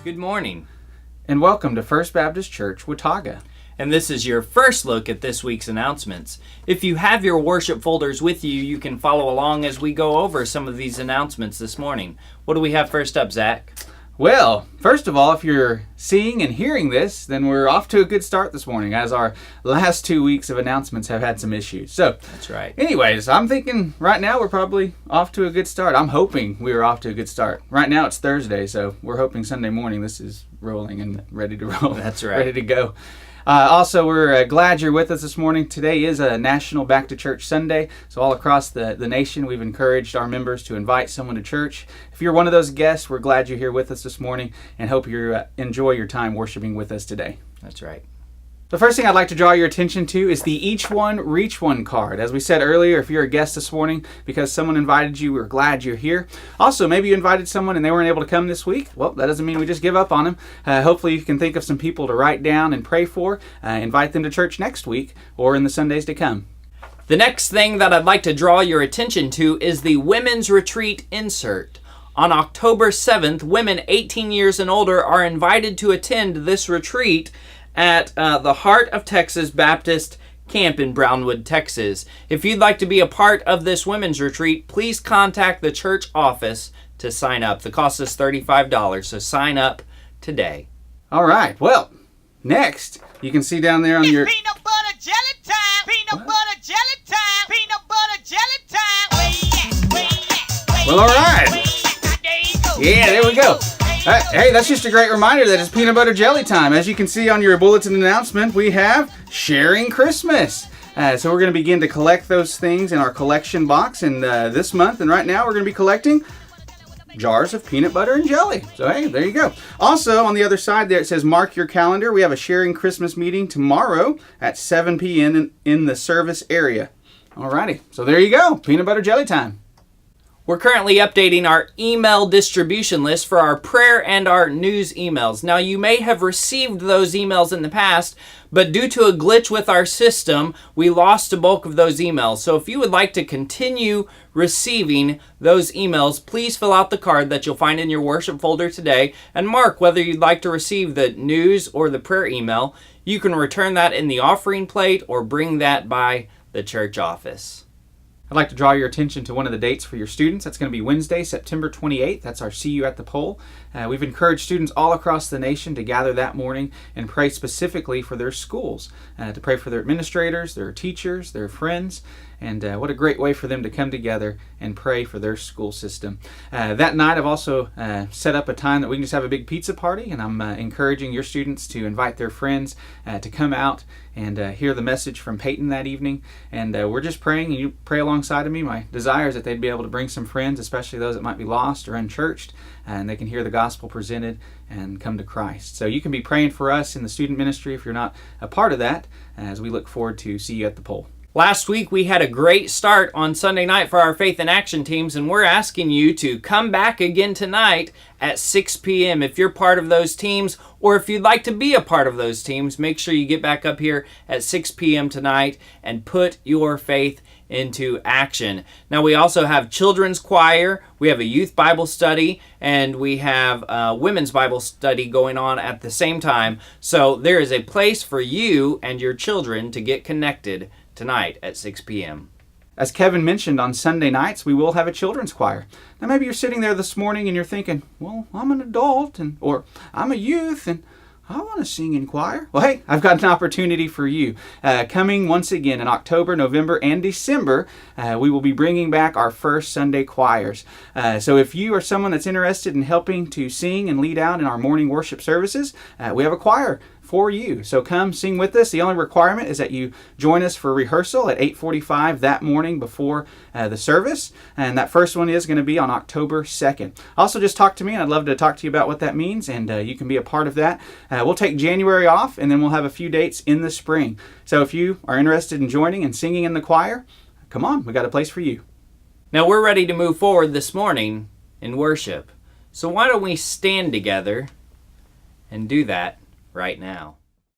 Good morning, and welcome to First Baptist Church, Watauga. and this is your first look at this week's announcements. If you have your worship folders with you, you can follow along as we go over some of these announcements this morning. What do we have first up, Zach? Well, first of all, if you're seeing and hearing this, then we're off to a good start this morning, as our last 2 weeks of announcements have had some issues. So, That's right. anyways, I'm thinking right now we're probably off to a good start. I'm hoping we are off to a good start. Right now it's Thursday, so we're hoping Sunday morning this is rolling and ready to roll. That's right. Ready to go. Also, we're glad you're with us this morning. Today is a National Back to Church Sunday, so all across the nation we've encouraged our members to invite someone to church. If you're one of those guests, we're glad you're here with us this morning and hope you enjoy your time worshiping with us today. That's right. The first thing I'd like to draw your attention to is the Each One, Reach One card. As we said earlier, if you're a guest this morning because someone invited you, we're glad you're here. Also, maybe you invited someone and they weren't able to come this week. Well, that doesn't mean we just give up on them. Hopefully you can think of some people to write down and pray for. Invite them to church next week or in the Sundays to come. The next thing that I'd like to draw your attention to is the Women's Retreat insert. On October 7th, women 18 years and older are invited to attend this retreat at the Heart of Texas Baptist Camp in Brownwood, Texas. If you'd like to be a part of this women's retreat, please contact the church office to sign up. The cost is $35, so sign up today. All right. Well, next, you can see down there on your... Peanut butter jelly time. Peanut butter jelly time. Peanut butter jelly time. Where you at? Well, all right. Yeah, there we go. Hey, that's just a great reminder that it's peanut butter jelly time. As you can see on your bulletin announcement, we have Sharing Christmas. So we're going to begin to collect those things in our collection box in this month. And right now we're going to be collecting jars of peanut butter and jelly. So hey, there you go. Also, on the other side there, it says mark your calendar. We have a Sharing Christmas meeting tomorrow at 7 p.m. in the service area. Alrighty, so there you go. Peanut butter jelly time. We're currently updating our email distribution list for our prayer and our news emails. Now, you may have received those emails in the past, but due to a glitch with our system, we lost a bulk of those emails. So if you would like to continue receiving those emails, please fill out the card that you'll find in your worship folder today and mark whether you'd like to receive the news or the prayer email. You can return that in the offering plate or bring that by the church office. I'd like to draw your attention to one of the dates for your students. That's going to be Wednesday, September 28th. That's our See You at the Pole. We've encouraged students all across the nation to gather that morning and pray specifically for their schools, to pray for their administrators, their teachers, their friends, and what a great way for them to come together and pray for their school system. That night I've also set up a time that we can just have a big pizza party, and I'm encouraging your students to invite their friends to come out and hear the message from Peyton that evening. And we're just praying, and you pray alongside of me. My desire is that they'd be able to bring some friends, especially those that might be lost or unchurched, and they can hear the gospel presented and come to Christ. So you can be praying for us in the student ministry if you're not a part of that, as we look forward to See You at the Pole. Last week, we had a great start on Sunday night for our Faith in Action teams, and we're asking you to come back again tonight at 6 p.m. If you're part of those teams, or if you'd like to be a part of those teams, make sure you get back up here at 6 p.m. tonight and put your faith into action. Now, we also have children's choir, we have a youth Bible study, and we have a women's Bible study going on at the same time. So there is a place for you and your children to get connected tonight at 6 p.m. As Kevin mentioned, on Sunday nights, we will have a children's choir. Now, maybe you're sitting there this morning and you're thinking, well, I'm an adult, or I'm a youth, and I want to sing in choir. Well, hey, I've got an opportunity for you. Coming once again in October, November, and December, we will be bringing back our first Sunday choirs. So if you are someone that's interested in helping to sing and lead out in our morning worship services, we have a choir for you. So come sing with us. The only requirement is that you join us for rehearsal at 8:45 that morning before the service. And that first one is going to be on October 2nd. Also, just talk to me, and I'd love to talk to you about what that means, and you can be a part of that. We'll take January off, and then we'll have a few dates in the spring. So if you are interested in joining and singing in the choir, come on, we got a place for you. Now, we're ready to move forward this morning in worship. So why don't we stand together and do that right now?